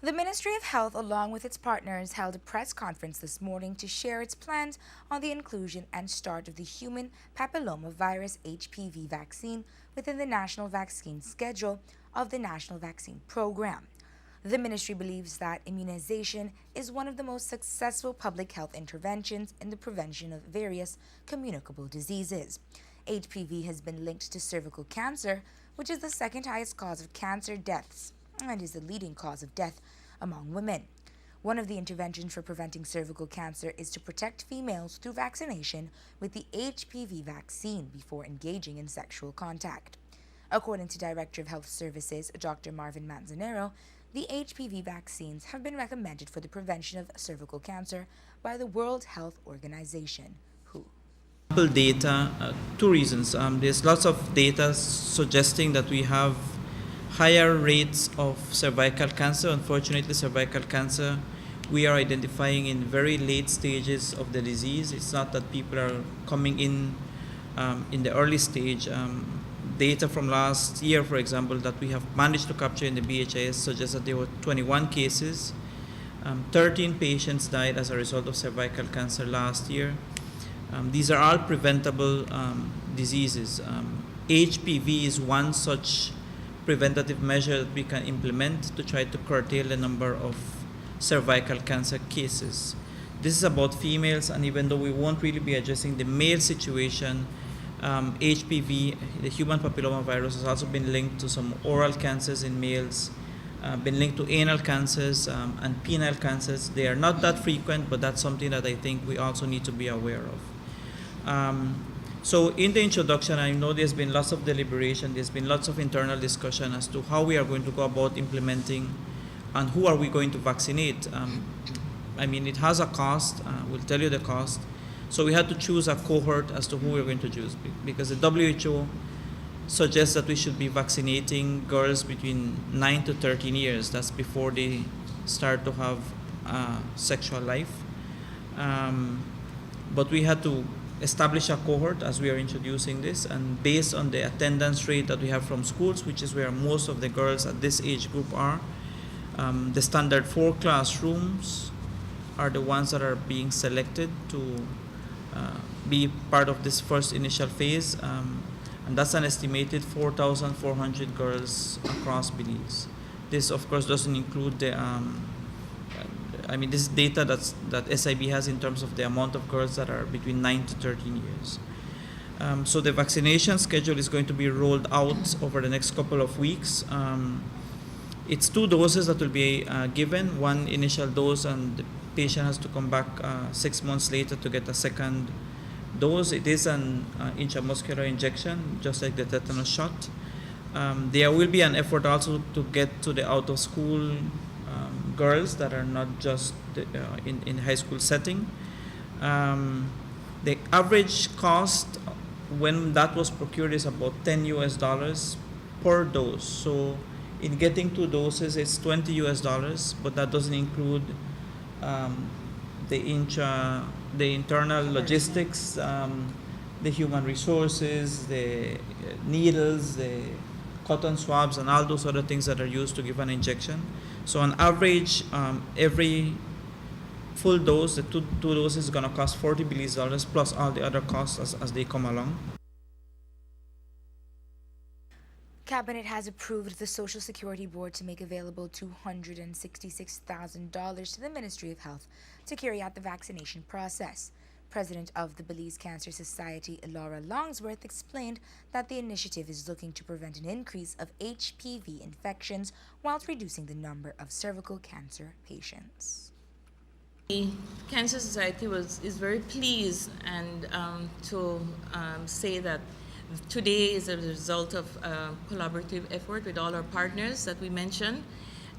The Ministry of Health, along with its partners, held a press conference this morning to share its plans on the inclusion and start of the human papillomavirus HPV vaccine within the national vaccine schedule of the National Vaccine Program. The ministry believes that immunization is one of the most successful public health interventions in the prevention of various communicable diseases. HPV has been linked to cervical cancer, which is the second highest cause of cancer deaths and is the leading cause of death among women. One of the interventions for preventing cervical cancer is to protect females through vaccination with the HPV vaccine before engaging in sexual contact. According to Director of Health Services, Dr. Marvin Manzanero, the HPV vaccines have been recommended for the prevention of cervical cancer by the World Health Organization, WHO. Data, two reasons. There's lots of data suggesting that we have higher rates of cervical cancer. Unfortunately, cervical cancer we are identifying in very late stages of the disease. It's not that people are coming in the early stage. Data from last year, for example, that we have managed to capture in the BHIS suggests that there were 21 cases. 13 patients died as a result of cervical cancer last year. These are all preventable diseases. HPV is one such preventative measure that we can implement to try to curtail the number of cervical cancer cases. This is about females, and even though we won't really be addressing the male situation, HPV, the human papillomavirus, has also been linked to some oral cancers in males, been linked to anal cancers and penile cancers. They are not that frequent, but that's something that I think we also need to be aware of. So in the introduction, I know there's been lots of deliberation, there's been lots of internal discussion as to how we are going to go about implementing and who are we going to vaccinate. I mean, it has a cost, we'll tell you the cost. So we had to choose a cohort as to who we're going to choose, because the WHO suggests that we should be vaccinating girls between 9 to 13 years. That's before they start to have sexual life. But we had to establish a cohort as we are introducing this, and based on the attendance rate that we have from schools, which is where most of the girls at this age group are, the standard 4 classrooms are the ones that are being selected to be part of this first initial phase, and that's an estimated 4,400 girls across Belize. This of course doesn't include the this data that SIB has in terms of the amount of girls that are between 9 to 13 years. So the vaccination schedule is going to be rolled out over the next couple of weeks. It's 2 doses that will be given, 1 initial dose, and the patient has to come back 6 months later to get a second dose. It is an intramuscular injection, just like the tetanus shot. There will be an effort also to get to the out-of-school girls that are not just in high school setting. The average cost when that was procured is about $10 per dose. So in getting 2 doses, it's $20, but that doesn't include the internal logistics, the human resources, the needles, the cotton swabs, and all those other things that are used to give an injection. So on average, every full dose, the two doses is going to cost $40 Belize plus all the other costs as they come along. Cabinet has approved the Social Security Board to make available $266,000 to the Ministry of Health to carry out the vaccination process. President of the Belize Cancer Society, Laura Longsworth, explained that the initiative is looking to prevent an increase of HPV infections whilst reducing the number of cervical cancer patients. The Cancer Society is very pleased and to say that today is a result of a collaborative effort with all our partners that we mentioned,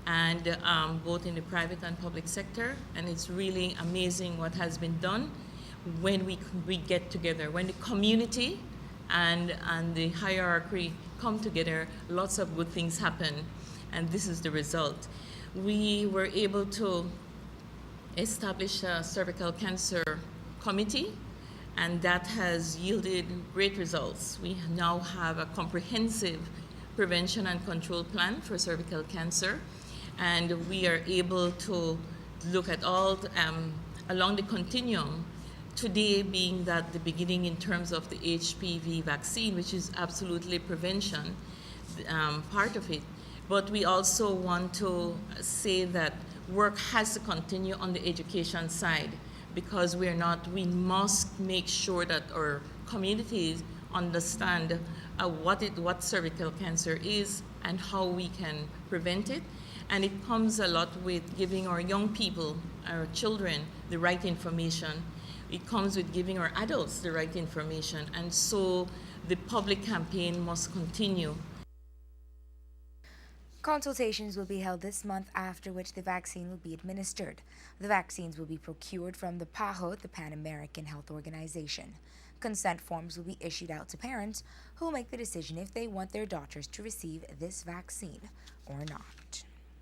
and both in the private and public sector. And it's really amazing what has been done when we get together, when the community and the hierarchy come together. Lots of good things happen, and this is the result. We were able to establish a cervical cancer committee, and that has yielded great results. We now have a comprehensive prevention and control plan for cervical cancer, And we are able to look at all along the continuum, today being that the beginning in terms of the HPV vaccine, which is absolutely prevention, part of it. But we also want to say that work has to continue on the education side, because we must make sure that our communities understand what cervical cancer is and how we can prevent it. And it comes a lot with giving our young people, our children, the right information. It comes with giving our adults the right information. And so the public campaign must continue. Consultations will be held this month, after which the vaccine will be administered. The vaccines will be procured from the PAHO, the Pan American Health Organization. Consent forms will be issued out to parents who will make the decision if they want their daughters to receive this vaccine or not.